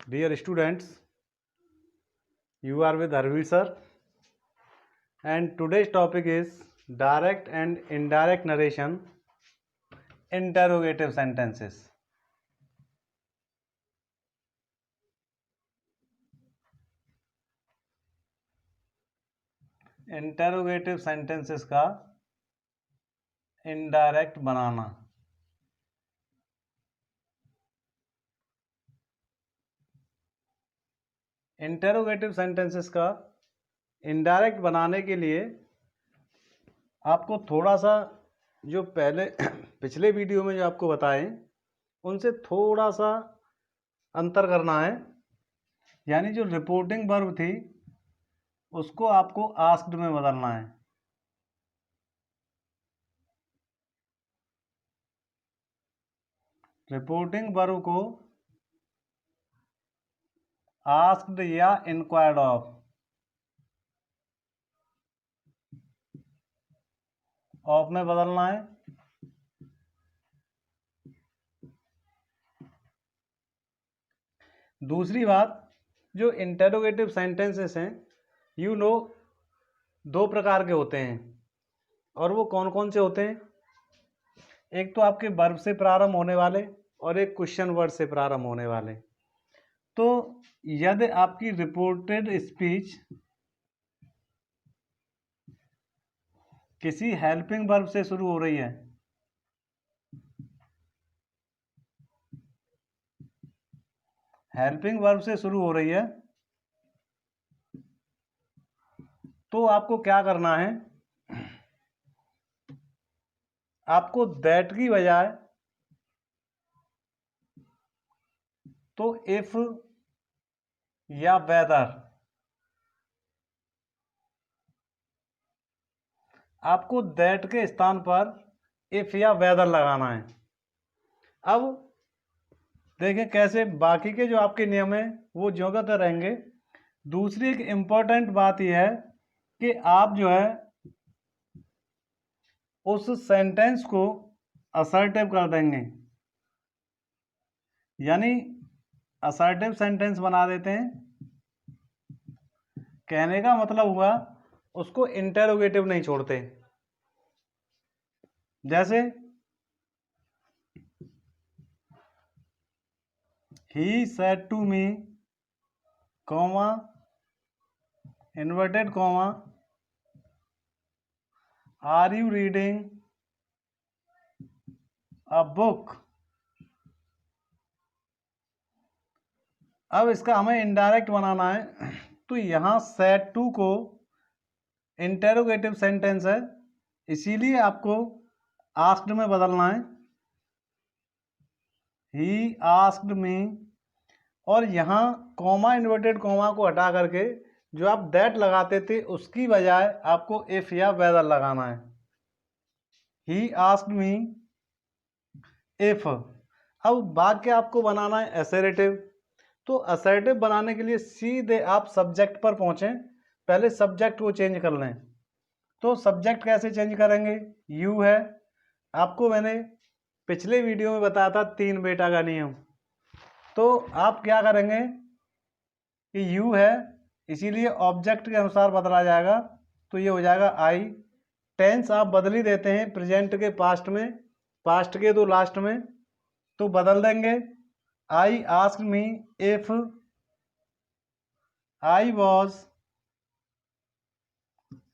Dear students, you are with Harveer sir, and today's topic is direct and indirect narration, interrogative sentences. Interrogative sentences का indirect बनाना। Interrogative sentences का indirect बनाने के लिए आपको थोड़ा सा जो पहले पिछले वीडियो में जो आपको बताएं उनसे थोड़ा सा अंतर करना है। यानी जो रिपोर्टिंग वर्ब थी उसको आपको आस्क्ड में बदलना है। रिपोर्टिंग वर्ब को आस्क्ड या इंक्वायर्ड ऑफ में बदलना है। दूसरी बात, जो इंटरोगेटिव सेंटेंसेस हैं दो प्रकार के होते हैं, और वो कौन कौन से होते हैं? एक तो आपके वर्ब से प्रारंभ होने वाले और एक क्वेश्चन वर्ड से प्रारंभ होने वाले। तो यदि आपकी रिपोर्टेड स्पीच किसी हेल्पिंग वर्ब से शुरू हो रही है, हेल्पिंग वर्ब से शुरू हो रही है, तो आपको क्या करना है? आपको दैट की बजाय तो इफ या वेदर, आपको दैट के स्थान पर इफ या वेदर लगाना है। अब देखें कैसे बाकी के जो आपके नियम हैं वो ज्यों का त्यों रहेंगे। दूसरी एक इम्पोर्टेंट बात यह है कि आप जो है उस सेंटेंस को असर्टिव कर देंगे, यानी असर्टिव सेंटेंस बना देते हैं। कहने का मतलब हुआ उसको इंटरोगेटिव नहीं छोड़ते। जैसे ही said to me, comma, inverted comma, are you reading a book. अब इसका हमें इनडायरेक्ट बनाना है, तो यहां सेड टू को इंटरोगेटिव सेंटेंस है, इसीलिए आपको आस्क्ड में बदलना है। ही आस्क्ड मी, और यहाँ कॉमा, इन्वर्टेड कॉमा को हटा करके जो आप दैट लगाते थे उसकी बजाय आपको इफ या वेदर लगाना है। He asked me if. अब वाक्य आपको बनाना है असर्टिव, तो असर्टिव बनाने के लिए सीधे आप सब्जेक्ट पर पहुंचें। पहले सब्जेक्ट को चेंज कर लें। तो सब्जेक्ट कैसे चेंज करेंगे? यू है, आपको मैंने पिछले वीडियो में बताया था 3 बेटा का नियम। तो आप क्या करेंगे कि यू है, इसीलिए ऑब्जेक्ट के अनुसार बदला जाएगा, तो ये हो जाएगा आई। टेंस आप बदल ही देते हैं, प्रेजेंट के पास्ट में, पास्ट के तो लास्ट में, तो बदल देंगे। I asked me if I was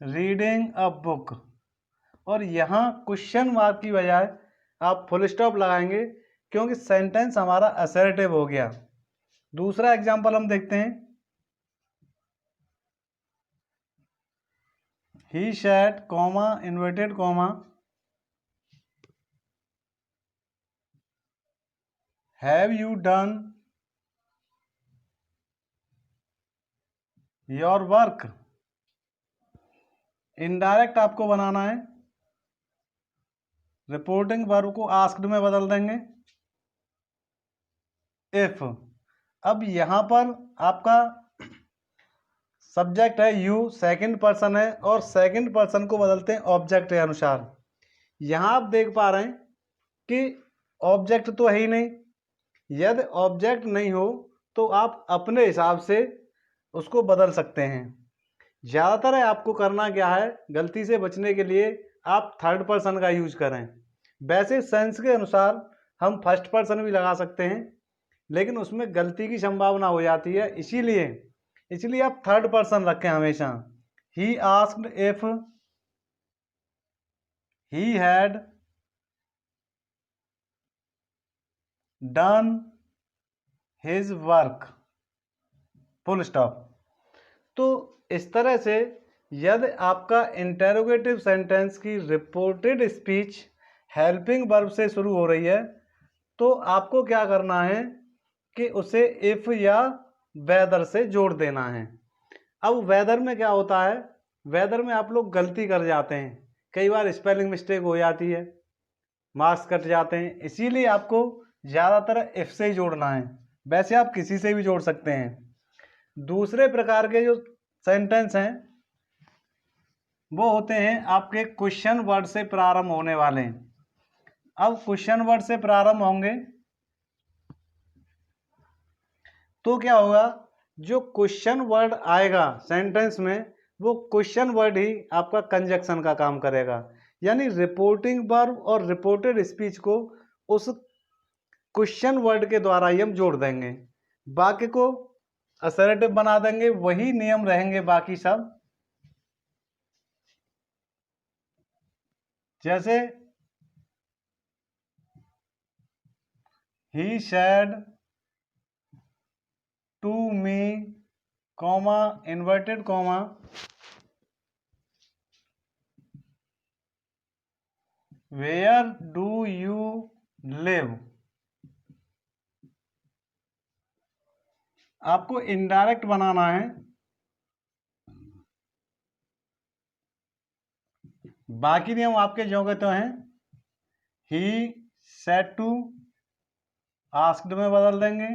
reading a book, और यहाँ क्वेश्चन मार्क की बजाय आप फुल स्टॉप लगाएंगे क्योंकि सेंटेंस हमारा असर्टिव हो गया। दूसरा एग्जांपल हम देखते हैं। He said, comma, inverted comma, have you done your work. Indirect आपको बनाना है, रिपोर्टिंग वर्ब को आस्क्ड में बदल देंगे इफ। अब यहां पर आपका सब्जेक्ट है यू, सेकंड पर्सन है, और सेकंड पर्सन को बदलते हैं ऑब्जेक्ट के अनुसार। यहां आप देख पा रहे हैं कि ऑब्जेक्ट तो है ही नहीं। यदि ऑब्जेक्ट नहीं हो तो आप अपने हिसाब से उसको बदल सकते हैं। ज़्यादातर आपको करना क्या है, गलती से बचने के लिए आप थर्ड पर्सन का यूज करें। वैसे सेंस के अनुसार हम फर्स्ट पर्सन भी लगा सकते हैं, लेकिन उसमें गलती की संभावना हो जाती है, इसलिए आप थर्ड पर्सन रखें हमेशा। He asked if he had done his work, full stop. तो इस तरह से यदि आपका इंटेरोगेटिव सेंटेंस की रिपोर्टेड स्पीच हेल्पिंग वर्ब से शुरू हो रही है, तो आपको क्या करना है कि उसे इफ या वेदर से जोड़ देना है। अब वेदर में क्या होता है, वेदर में आप लोग गलती कर जाते हैं, कई बार स्पेलिंग मिस्टेक हो जाती है, मार्क्स कट जाते हैं, इसीलिए आपको ज़्यादातर इफ से ही जोड़ना है। वैसे आप किसी से भी जोड़ सकते हैं। दूसरे प्रकार के जो सेंटेंस हैं वो होते हैं आपके क्वेश्चन वर्ड से प्रारंभ होने वाले। अब क्वेश्चन वर्ड से प्रारंभ होंगे तो क्या होगा, जो क्वेश्चन वर्ड आएगा सेंटेंस में वो क्वेश्चन वर्ड ही आपका कंजक्शन का काम करेगा, यानी रिपोर्टिंग वर्ब और रिपोर्टेड स्पीच को उस क्वेश्चन वर्ड के द्वारा ही हम जोड़ देंगे, बाकी को असर्टिव बना देंगे, वही नियम रहेंगे बाकी सब। जैसे he said to me, comma inverted comma, where do you live. आपको इनडायरेक्ट बनाना है। बाकी नियम आपके जो के तो हैं, ही सेड टू आस्क्ड में बदल देंगे।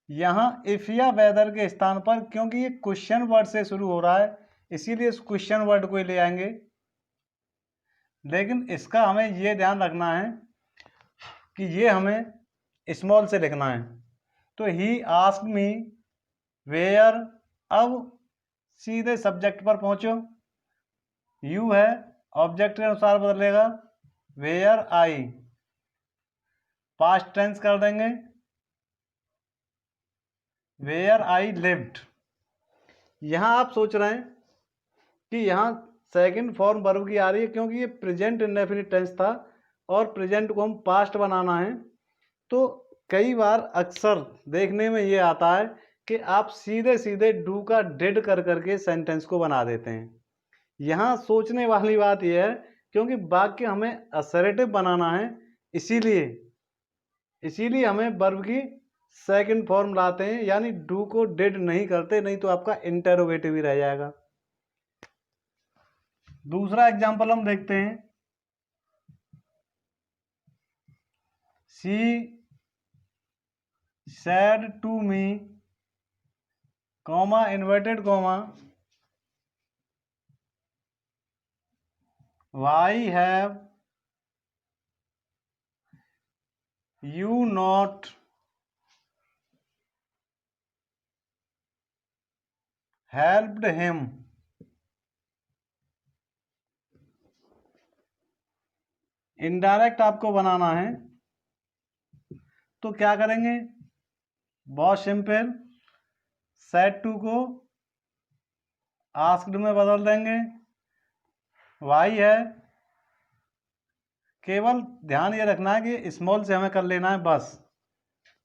यहाँ इफ या वेदर के स्थान पर, क्योंकि ये क्वेश्चन वर्ड से शुरू हो रहा है इसीलिए इस क्वेश्चन वर्ड को ही ले आएंगे, लेकिन इसका हमें ये ध्यान रखना है कि ये हमें स्मॉल से लिखना है। तो ही आस्क्ड मी वेयर, अब सीधे सब्जेक्ट पर पहुंचो, यू है ऑब्जेक्ट के अनुसार बदलेगा, वेयर आई, पास्ट टेंस कर देंगे, वेयर आई लिव्ड। यहाँ आप सोच रहे हैं कि यहाँ सेकंड फॉर्म वर्ब की आ रही है क्योंकि ये प्रेजेंट इंडेफिनिट टेंस था और प्रेजेंट को हम पास्ट बनाना है। तो कई बार अक्सर देखने में ये आता है कि आप सीधे सीधे डू का डिड कर करके सेंटेंस को बना देते हैं। यहाँ सोचने वाली बात यह है क्योंकि वाक्य हमें असर्टिव बनाना है, इसीलिए हमें वर्ब की सेकंड फॉर्म लाते हैं, यानी डू को डिड नहीं करते, नहीं तो आपका इंटेरोगेटिव ही रह जाएगा। दूसरा एग्जांपल हम देखते हैं, she said to me, comma inverted comma, why have you not helped him। Indirect आपको बनाना है तो क्या करेंगे, बहुत सिंपल, सेड टू को आस्क्ड में बदल देंगे, वाई है, केवल ध्यान ये रखना है कि स्मॉल से हमें कर लेना है बस।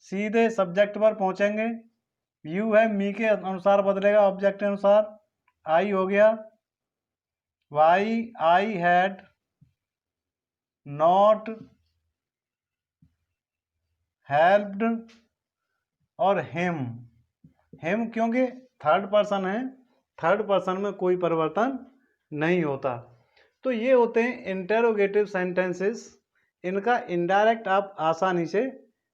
सीधे सब्जेक्ट पर पहुंचेंगे, यू है मी के अनुसार बदलेगा ऑब्जेक्ट के अनुसार, आई हो गया, why I had not helped, और हिम क्योंकि थर्ड पर्सन है, थर्ड पर्सन में कोई परिवर्तन नहीं होता। तो ये होते हैं इंटेरोगेटिव सेंटेंसेस, इनका इनडायरेक्ट आप आसानी से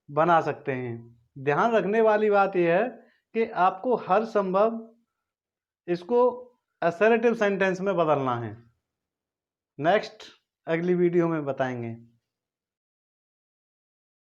बना सकते हैं। ध्यान रखने वाली बात यह है कि आपको हर संभव इसको असर्टिव सेंटेंस में बदलना है। नेक्स्ट अगली वीडियो में बताएंगे।